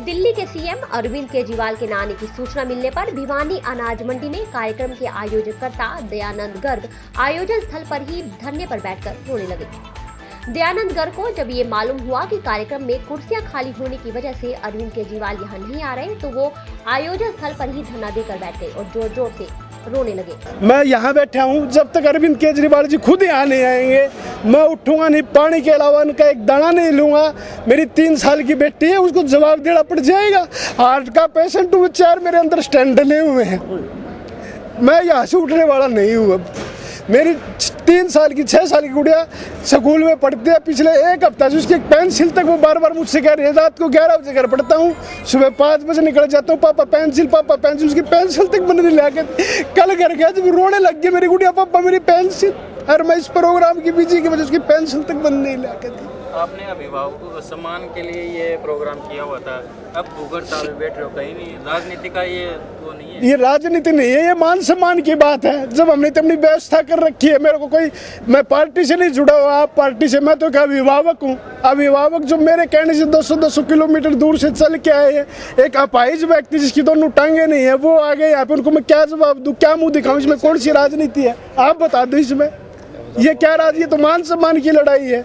दिल्ली के सीएम अरविंद केजरीवाल के नाने की सूचना मिलने पर भिवानी अनाज मंडी में कार्यक्रम के आयोजकर्ता दयानंद गर्ग आयोजन स्थल पर ही धरने पर बैठकर रोने लगे। दयानंद गर्ग को जब ये मालूम हुआ कि कार्यक्रम में कुर्सियां खाली होने की वजह से अरविंद केजरीवाल यहाँ नहीं आ रहे, तो वो आयोजन स्थल पर ही धरना देकर बैठ गए और जोर जोर से रोने लगे। मैं यहाँ बैठा हूँ, जब तक अरविंद केजरीवाल जी खुद यहाँ नहीं आएंगे मैं उठूंगा नहीं, पानी के अलावा उनका एक दाना नहीं लूंगा। मेरी 3 साल की बेटी है, उसको जवाब देना पड़ जाएगा। हार्ट का पेशेंट हूँ, 4 मेरे अंदर स्टेंट डले हुए हैं, मैं यहाँ से उठने वाला नहीं हूँ। अब मेरी 3 साल की 6 साल की गुड़िया स्कूल में पढ़ती है, पिछले 1 हफ्ता से उसकी पेंसिल तक वो बार बार मुझसे कह रही है। रात को 11 बजे घर पढ़ता हूँ, सुबह 5 बजे निकल जाता हूँ, पापा पेंसिल, पापा पेंसिल। उसकी पेंसिल तक मैंने नहीं लाके कल घर गया जब रोने लग गई मेरी गुड़िया, पापा मेरी पेंसिल। और मैं इस प्रोग्राम की बिजी की वजह से उसकी पेंसिल तक बंद नहीं लाके दी। आपने अभिभावकों को सम्मान के लिए ये प्रोग्राम किया हुआ था, अब भूख हड़ताल में बैठ रहे हो, कहीं नहीं राजनीति का ये वो नहीं है। ये राजनीति नहीं है, ये मान सम्मान की बात है। जब हमने अपनी व्यवस्था कर रखी है, मेरे को कोई, मैं पार्टी से नहीं जुड़ा हुआ, आप पार्टी से, मैं तो एक अभिभावक हूँ। अभिभावक जो मेरे कहने से 200 किलोमीटर दूर से चल के आए हैं, एक अपाहिज व्यक्ति जिसकी दोनों टांगे नहीं है, वो आ गए यहाँ पे, उनको मैं क्या जवाब दूँ, क्या मुँह दिखाऊँ? इसमें कौन सी राजनीति है आप बता दो। इसमें ये क्या ये तो मान सम्मान की लड़ाई है।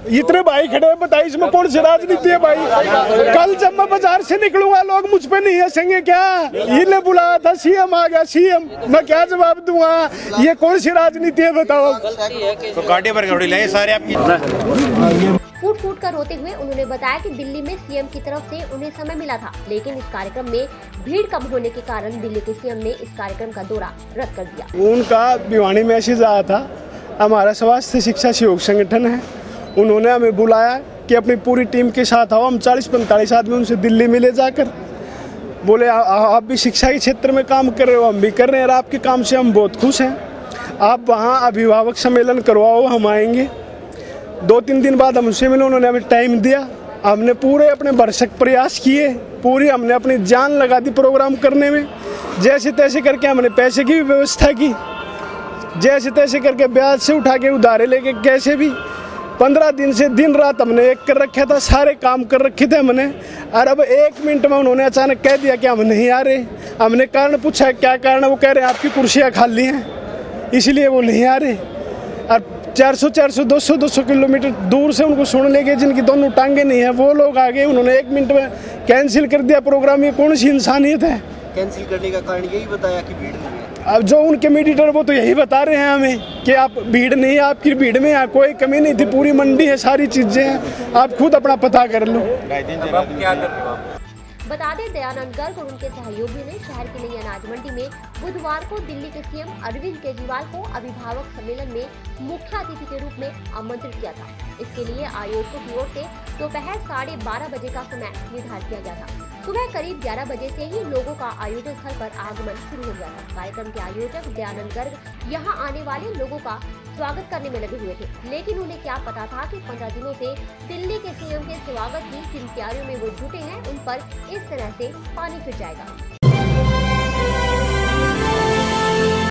इतने भाई खड़े हैं, बताइए इसमें कौन सी राजनीति है भाई? कल जब मैं बाजार से निकलूंगा लोग मुझ पे नहीं हंसेंगे क्या? इन्हें बुलाया था, सीएम आ गया, सीएम, मैं क्या जवाब दूंगा? ये कौन सी राजनीति है बताओ? तो गाड़ी पर गाड़ी लाए सारे आपकी। फूट फूट कर रोते हुए उन्होंने बताया कि दिल्ली में सीएम की तरफ से उन्हें समय मिला था, लेकिन इस कार्यक्रम में भीड़ कम होने के कारण दिल्ली के सीएम ने इस कार्यक्रम का दौरा रद्द कर दिया। उनका भिवानी मैसेज आया था, हमारा स्वास्थ्य शिक्षा सहयोग संगठन है, उन्होंने हमें बुलाया कि अपनी पूरी टीम के साथ आओ। हम 40-45 आदमी उनसे दिल्ली मिले जाकर, बोले आप भी शिक्षा के क्षेत्र में काम कर रहे हो, हम भी कर रहे हैं, और आपके काम से हम बहुत खुश हैं, आप वहाँ अभिभावक सम्मेलन करवाओ, हम आएंगे। 2-3 दिन बाद हमसे मिले, उन्होंने हमें टाइम दिया, हमने पूरे अपने भरसक प्रयास किए, पूरी हमने अपनी जान लगा दी प्रोग्राम करने में। जैसे तैसे करके हमने पैसे की भी व्यवस्था की, जैसे तैसे करके ब्याज से उठा के उधारे लेके कैसे भी 15 दिन से दिन रात हमने एक कर रखा था, सारे काम कर रखे थे हमने। और अब 1 मिनट में उन्होंने अचानक कह दिया कि हम नहीं आ रहे। हमने कारण पूछा क्या कारण है, वो कह रहे हैं आपकी कुर्सियाँ खाली हैं इसलिए वो नहीं आ रहे। और 400, 200 किलोमीटर दूर से उनको सुन लेके जिनकी दोनों टांगे नहीं है, वो लोग आ गए, उन्होंने 1 मिनट में कैंसिल कर दिया प्रोग्राम। ये कौन सी इंसानियत है? कैंसिल करने का कारण यही बताया कि भीड़ नहीं है। अब जो उनके मीडिएटर वो तो यही बता रहे हैं हमें कि आप भीड़ नहीं है, आपकी भीड़ में यहाँ कोई कमी नहीं थी, पूरी मंडी है, सारी चीजें हैं, आप खुद अपना पता कर लो। अब क्या कर रहे हो आप? बता दें, दयानंद गर्ग और उनके सहयोगियों ने शहर की नई अनाज मंडी में बुधवार को दिल्ली के सीएम अरविंद केजरीवाल को अभिभावक सम्मेलन में मुख्य अतिथि के रूप में आमंत्रित किया था। इसके लिए आयोजकों की ओर से दोपहर 12:30 बजे का समय निर्धारित किया गया था। सुबह करीब 11 बजे से ही लोगों का आयोजन स्थल पर आगमन शुरू हो गया था। कार्यक्रम के आयोजक दयानंद गर्ग यहाँ आने वाले लोगों का स्वागत करने में लगे हुए थे, लेकिन उन्हें क्या पता था कि 15 दिनों से दिल्ली के सीएम के स्वागत की जिन तैयारियों में वो जुटे हैं, उन पर इस तरह से पानी फिर जाएगा।